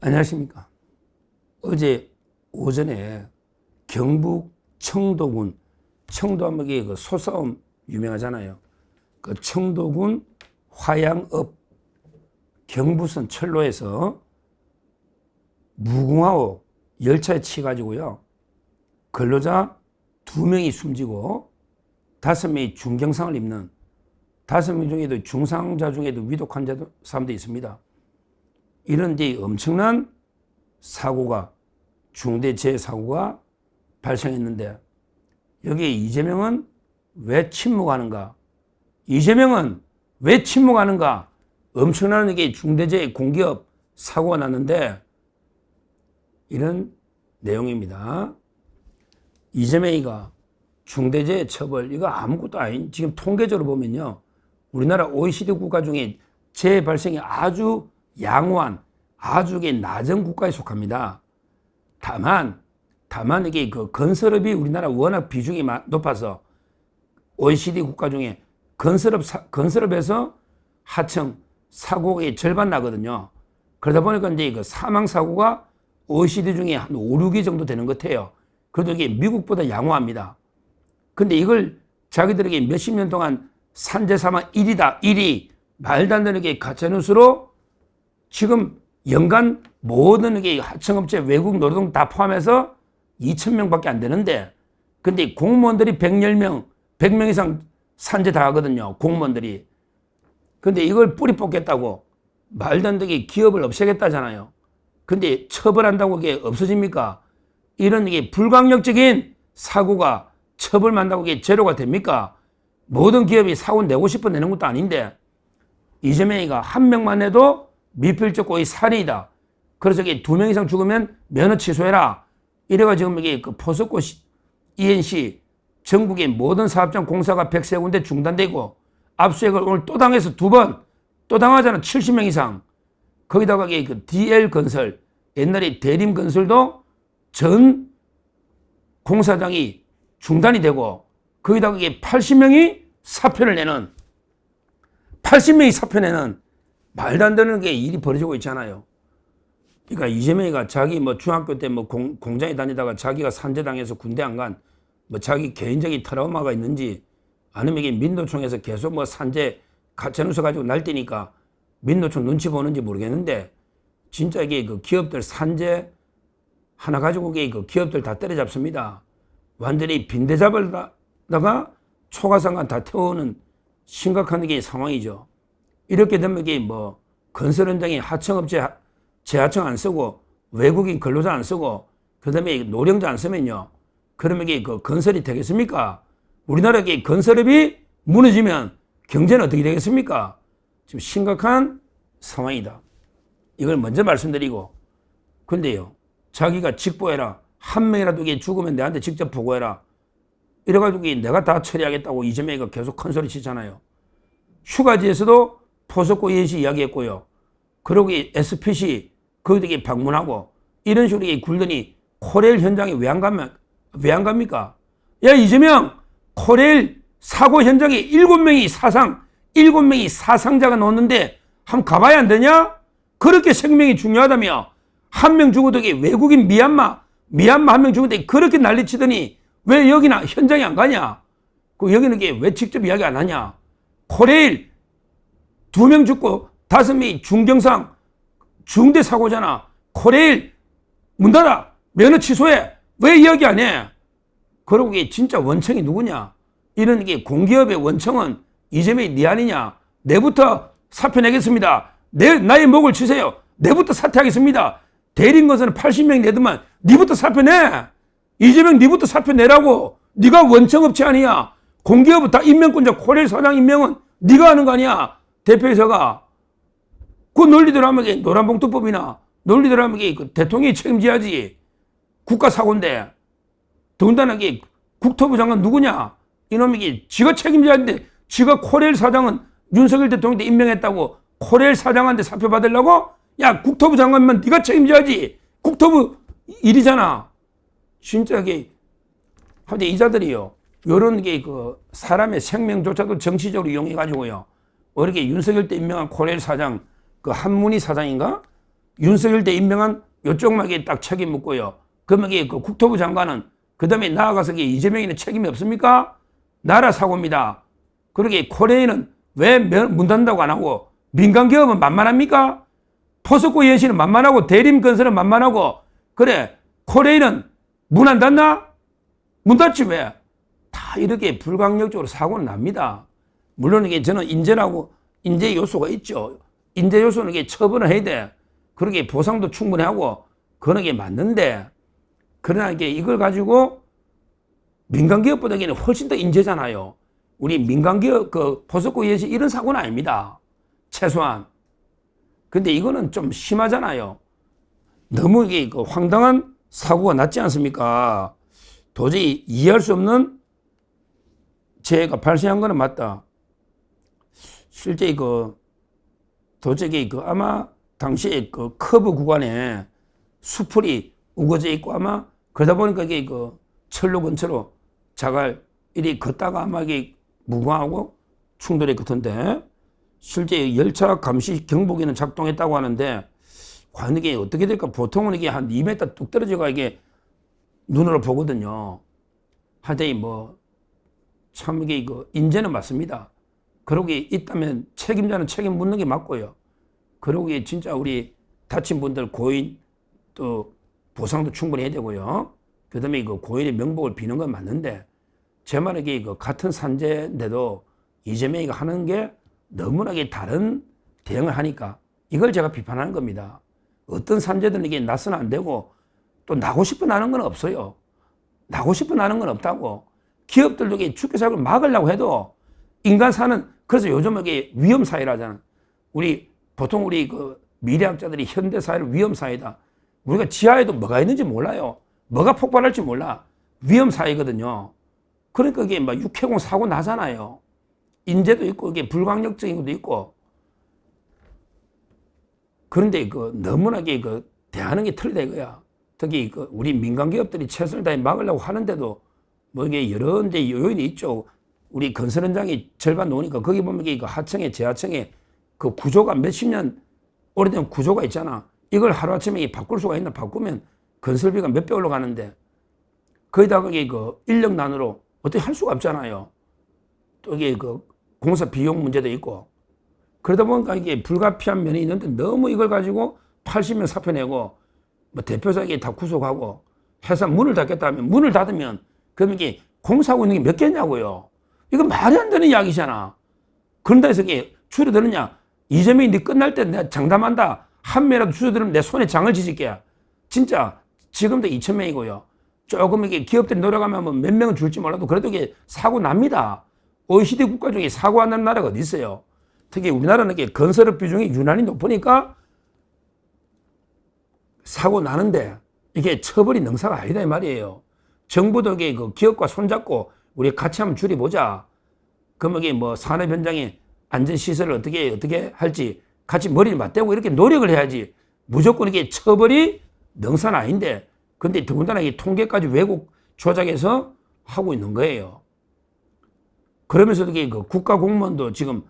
안녕하십니까. 어제 오전에 경북 청도군, 청도하면 그 소싸움 유명하잖아요. 그 청도군 화양읍 경부선 철로에서 무궁화호 열차에 치가지고요. 근로자 2명이 숨지고 5명이 중경상을 입는, 5명 중에도 중상자 중에도 위독 환자 사람도 있습니다. 이런 데 엄청난 사고가, 중대 재해 사고가 발생했는데, 여기에 이재명은 왜 침묵하는가? 이재명은 왜 침묵하는가? 엄청난 이게 중대재해 공기업 사고가 났는데, 이런 내용입니다. 이재명이가 중대재해 처벌, 이거 아무것도 아닌, 지금 통계적으로 보면요, 우리나라 OECD 국가 중에 재해 발생이 아주 양호한, 아주 낮은 국가에 속합니다. 다만 이게 그 건설업이 우리나라 워낙 비중이 높아서 OECD 국가 중에 건설업에서 하청 사고의 절반 나거든요. 그러다 보니까 이제 그 사망 사고가 OECD 중에 한 5, 6위 정도 되는 것 같아요. 그래도 이게 미국보다 양호합니다. 근데 이걸 자기들에게 몇십 년 동안 산재 사망 1위, 말도 안 되는 게 가짜뉴스로 지금 연간 모든 게 하청업체 외국 노동 다 포함해서 2,000명밖에 안 되는데, 근데 공무원들이 100명 이상 산재 다 하거든요. 공무원들이. 근데 이걸 뿌리 뽑겠다고 말도 안 되게 기업을 없애겠다잖아요. 근데 처벌한다고 이게 없어집니까? 이런 이게 불강력적인 사고가 처벌한다고 이게 제로가 됩니까? 모든 기업이 사고 내고 싶어 내는 것도 아닌데, 이재명이가 한 명만 해도 미필적 고의 살인이다. 그래서 이게 2명 이상 죽으면 면허 취소해라. 이래가지고 이게 그 포스코 ENC 전국의 모든 사업장 공사가 103군데 중단되고, 압수수색을 오늘 또 당해서 2번 또 당하잖아. 70명 이상. 거기다가 이게 그 DL건설, 옛날에 대림건설도 전 공사장이 중단이 되고, 거기다가 이게 80명이 사표 내는 말도 안 되는 게 일이 벌어지고 있잖아요. 그러니까 이재명이가 자기 뭐 중학교 때 뭐 공장에 다니다가 자기가 산재당해서 군대 안 간 뭐 자기 개인적인 트라우마가 있는지, 아니면 이게 민노총에서 계속 뭐 산재 가짜뉴스 가지고 날뛰니까 민노총 눈치 보는지 모르겠는데, 진짜 이게 그 기업들 산재 하나 가지고 그 기업들 다 때려잡습니다. 완전히 빈대 잡으다가 초가상간 다 태우는 심각한 게 상황이죠. 이렇게 되면 이게 뭐 건설 현장에 하청업체 재하청 안 쓰고 외국인 근로자 안 쓰고 그다음에 노령자 안 쓰면요, 그러면 이게 그 건설이 되겠습니까? 우리나라 건설업이 무너지면 경제는 어떻게 되겠습니까? 지금 심각한 상황이다. 이걸 먼저 말씀드리고, 근데요, 자기가 직보해라. 한 명이라도 이게 죽으면 내한테 직접 보고해라. 이래가지고 내가 다 처리하겠다고 이재명이가 계속 큰 소리 치잖아요. 휴가지에서도 포스코 ENC 이야기했고요. 그리고 SPC 거기도 방문하고 이런 식으로 굴더니 코레일 현장에 왜 안 갑니까? 야, 이재명, 코레일 사고 현장에 7명이 사상자가 나왔는데 한번 가봐야 안 되냐? 그렇게 생명이 중요하다며. 한 명 죽어도 외국인 미얀마 한 명 죽었는데 그렇게 난리치더니 왜 여기나 현장에 안 가냐? 그 여기는 왜 직접 이야기 안 하냐? 코레일 2명 죽고 5명이 중경상 중대 사고잖아. 코레일 문 닫아. 면허 취소해. 왜 이야기 안 해? 그러고 진짜 원청이 누구냐? 이런 공기업의 원청은 이재명이 네 아니냐? 내부터 사표 내겠습니다. 나의 목을 치세요. 내부터 사퇴하겠습니다. 대림건설은 80명 내더만 니부터 사표 내. 이재명 니부터 사표 내라고. 네가 원청업체 아니야. 공기업은 다 임명권자. 코레일 사장 임명은 네가 하는 거 아니야. 대표이사가. 그 논리대로 하면 노란봉투법이나 논리대로 하면 대통령이 책임져야지. 국가사고인데. 더군다나 국토부 장관 누구냐? 이놈이 지가 책임져야 하는데 지가 코레일 사장은 윤석열 대통령한테 임명했다고 코레일 사장한테 사표 받으려고? 야, 국토부 장관만 네가 책임져야지. 국토부 일이잖아. 진짜 근데 이자들이요, 요런 사람의 생명조차도 정치적으로 이용해가지고요, 이렇게 윤석열 때 임명한 코레일 사장, 그 한문희 사장인가? 윤석열 때 임명한 요쪽막에 딱 책임 묻고요. 그러면 그 국토부 장관은 그 다음에 나아가서 이재명에는 책임이 없습니까? 나라 사고입니다. 그러게 코레일은 왜 문 닫는다고 안 하고 민간기업은 만만합니까? 포스코 예시는 만만하고 대림건설은 만만하고 그래 코레일은 문 안 닫나? 문 닫지 왜? 다 이렇게 불강력적으로 사고는 납니다. 물론 이게 저는 인재라고 인재 요소가 있죠. 인재 요소는 이게 처벌을 해야 돼. 그러게 보상도 충분히 하고 그런 게 맞는데 그러나 이게 이걸 가지고 민간기업보다는 훨씬 더 인재잖아요. 우리 민간기업 그 포스코 예시 이런 사고는 아닙니다. 최소한. 근데 이거는 좀 심하잖아요. 너무 이게 그 황당한 사고가 났지 않습니까? 도저히 이해할 수 없는 재해가 발생한 거는 맞다. 실제 도저히 아마 당시에 그 커브 구간에 수풀이 우거져 있고 아마 그러다 보니까 이게 철로 근처로 자갈이 걷다가 아마 이게 무광하고 충돌했을 것 같은데 실제 열차 감시 경보기는 작동했다고 하는데 과연 이게 어떻게 될까? 보통은 이게 한 2m 뚝 떨어져가 이게 눈으로 보거든요. 하여튼 참 이게 인재는 맞습니다. 그러고 있다면 책임자는 책임 묻는 게 맞고요. 그러고 진짜 우리 다친 분들 고인 또 보상도 충분히 해야 되고요. 그 다음에 고인의 명복을 비는 건 맞는데 제 말은 이게 같은 산재인데도 이재명이 하는 게 너무나 다른 대응을 하니까 이걸 제가 비판하는 겁니다. 어떤 산재든 이게 나서는 안 되고 또 나고 싶어 나는 건 없어요. 나고 싶어 나는 건 없다고. 기업들도 이게 죽게 살고 막으려고 해도 인간 사는 그래서 요즘 이게 위험 사회라잖아. 보통 우리 미래학자들이 현대 사회를 위험 사회다. 우리가 지하에도 뭐가 있는지 몰라요. 뭐가 폭발할지 몰라. 위험 사회거든요. 그러니까 이게 육해공 사고 나잖아요. 인재도 있고 이게 불강력적인 것도 있고. 그런데 너무나 대하는 게 틀리다 이거야. 특히 우리 민간 기업들이 최선을 다해 막으려고 하는데도 이게 여러 이제 요인이 있죠. 우리 건설 현장이 절반 놓으니까 거기 보면 이게 하층에 재하층에 그 구조가 몇십 년 오래된 구조가 있잖아. 이걸 하루아침에 바꿀 수가 있나? 바꾸면 건설비가 몇 배 올라가는데 거기다가 이게 인력난으로 어떻게 할 수가 없잖아요. 또 이게 공사 비용 문제도 있고 그러다 보니까 이게 불가피한 면이 있는데 너무 이걸 가지고 80명 사표 내고 대표자에게 다 구속하고 회사 문을 닫겠다 하면 문을 닫으면 그럼 이게 공사하고 있는 게 몇 개냐고요. 이거 말이 안 되는 이야기잖아. 그런다 해서 이게 줄어드느냐. 이재명이 네 끝날 때 내가 장담한다. 한 명이라도 줄어들면 내 손에 장을 지질게. 진짜 지금도 2,000명이고요. 조금 이게 기업들이 노력하면 몇 명은 줄지 몰라도 그래도 이게 사고 납니다. OECD 국가 중에 사고 안 나는 나라가 어디 있어요. 특히 우리나라는 이게 건설업 비중이 유난히 높으니까 사고 나는데 이게 처벌이 능사가 아니다 이 말이에요. 정부도 이게 기업과 손잡고 우리 같이 한번 줄여보자. 그러면 이게 산업 현장에 안전시설을 어떻게 할지 같이 머리를 맞대고 이렇게 노력을 해야지. 무조건 이게 처벌이 능사는 아닌데 근데 더군다나 이 통계까지 왜곡 조작해서 하고 있는 거예요. 그러면서도 이게 국가 공무원도 지금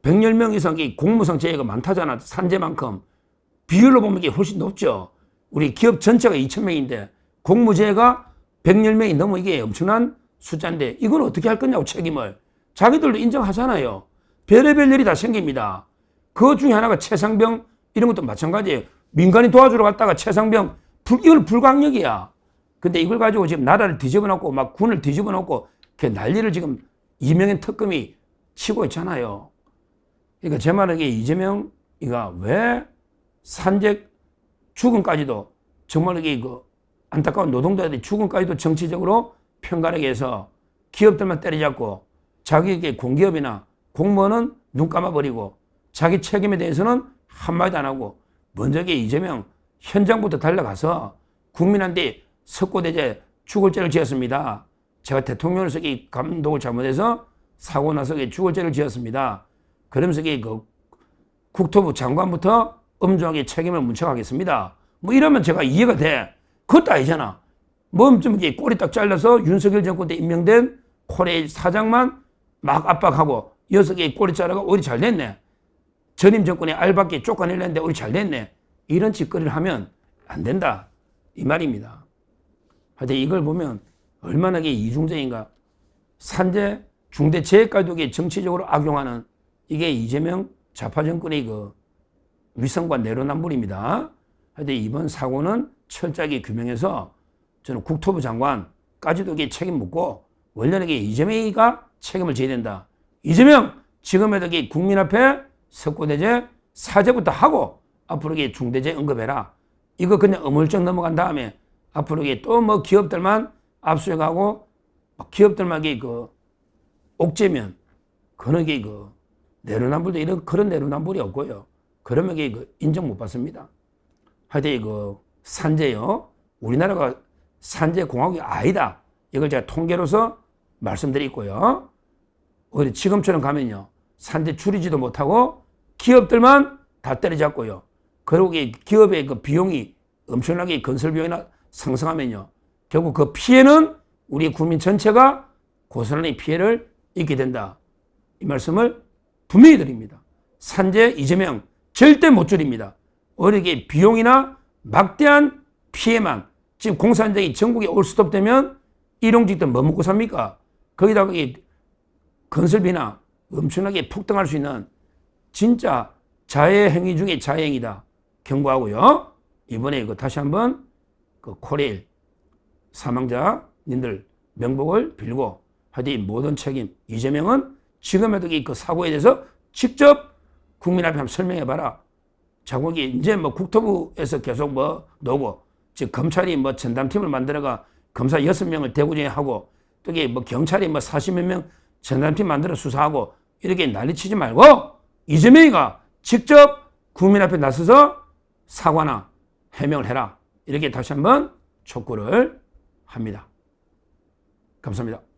110명 이상의 공무상 재해가 많다잖아. 산재만큼. 비율로 보면 이게 훨씬 높죠. 우리 기업 전체가 2,000명인데 공무재해가 110명이 넘어 이게 엄청난 숫자인데 이건 어떻게 할 거냐고 책임을. 자기들도 인정하잖아요. 별의별 일이 다 생깁니다. 그 중에 하나가 최상병 이런 것도 마찬가지예요. 민간이 도와주러 갔다가 최상병 이걸 불강력이야. 근데 이걸 가지고 지금 나라를 뒤집어 놓고 막 군을 뒤집어 놓고 난리를 지금 이명현 특검이 치고 있잖아요. 그러니까 제 말은 이재명이가 왜 산재 죽음까지도 정말 이게 안타까운 노동자들이 죽음까지도 정치적으로 편가르게 해서 기업들만 때려잡고 자기에게 공기업이나 공무원은 눈 감아버리고 자기 책임에 대해서는 한마디도 안 하고 먼저 이재명 현장부터 달려가서 국민한테 석고대죄 죽을 죄를 지었습니다. 제가 대통령으로서 이 감독을 잘못해서 사고 나서 죽을 죄를 지었습니다. 그러면서 국토부 장관부터 엄중하게 책임을 문책하겠습니다. 이러면 제가 이해가 돼. 그것도 아니잖아. 좀 이렇게 꼬리 딱 잘라서 윤석열 정권 때 임명된 코레일 사장만 막 압박하고 6개 꼬리 자르가 오히려 잘 됐네. 전임 정권에 알박기 쫓아내려는데 오히려 잘 됐네. 이런 짓거리를 하면 안 된다. 이 말입니다. 하여튼 이걸 보면 얼마나 이게 이중적인가. 산재 중대재해가족에 정치적으로 악용하는 이게 이재명 좌파 정권의 그 위선과 내로남불입니다. 하여튼 이번 사고는 철저하게 규명해서 저는 국토부 장관까지도 이게 책임 묻고 원래는 이게 이재명이가 책임을 져야 된다. 이재명 지금에도 이게 국민 앞에 석고대죄 사죄부터 하고 앞으로 이게 중대재해 언급해라. 이거 그냥 어물쩍 넘어간 다음에 앞으로 이게 또 뭐 기업들만 압수해가고 기업들만 이게 그 옥죄면 그런 게 그 내로남불도 이런 그런 내로남불이 없고요. 그러면 이게 그 인정 못 받습니다. 하여튼 그 산재요. 우리나라가 산재 공화국이 아니다. 이걸 제가 통계로서 말씀드리고요. 오히려 지금처럼 가면요. 산재 줄이지도 못하고 기업들만 다 때려잡고요. 그리고 기업의 그 비용이 엄청나게 건설 비용이나 상승하면요. 결국 그 피해는 우리 국민 전체가 고스란히 피해를 입게 된다. 이 말씀을 분명히 드립니다. 산재 이재명 절대 못 줄입니다. 오히려 이게 비용이나 막대한 피해만 지금 공사 현장이 전국에 올스톱 되면 일용직들 뭐 먹고 삽니까? 거기다가 건설비나 엄청나게 폭등할 수 있는 진짜 자해 행위 중에 자해 행위다. 경고하고요. 이번에 다시 한번 코레일 사망자님들 명복을 빌고 하여튼 모든 책임 이재명은 지금에도 그 사고에 대해서 직접 국민 앞에 한번 설명해봐라. 자국이 이제 뭐 국토부에서 계속 뭐 노고 즉 검찰이 뭐 전담팀을 만들어가 검사 6명을 대구중에 하고 또 뭐 경찰이 뭐 40몇 명 전담팀 만들어 수사하고 이렇게 난리치지 말고 이재명이가 직접 국민 앞에 나서서 사과나 해명을 해라. 이렇게 다시 한번 촉구를 합니다. 감사합니다.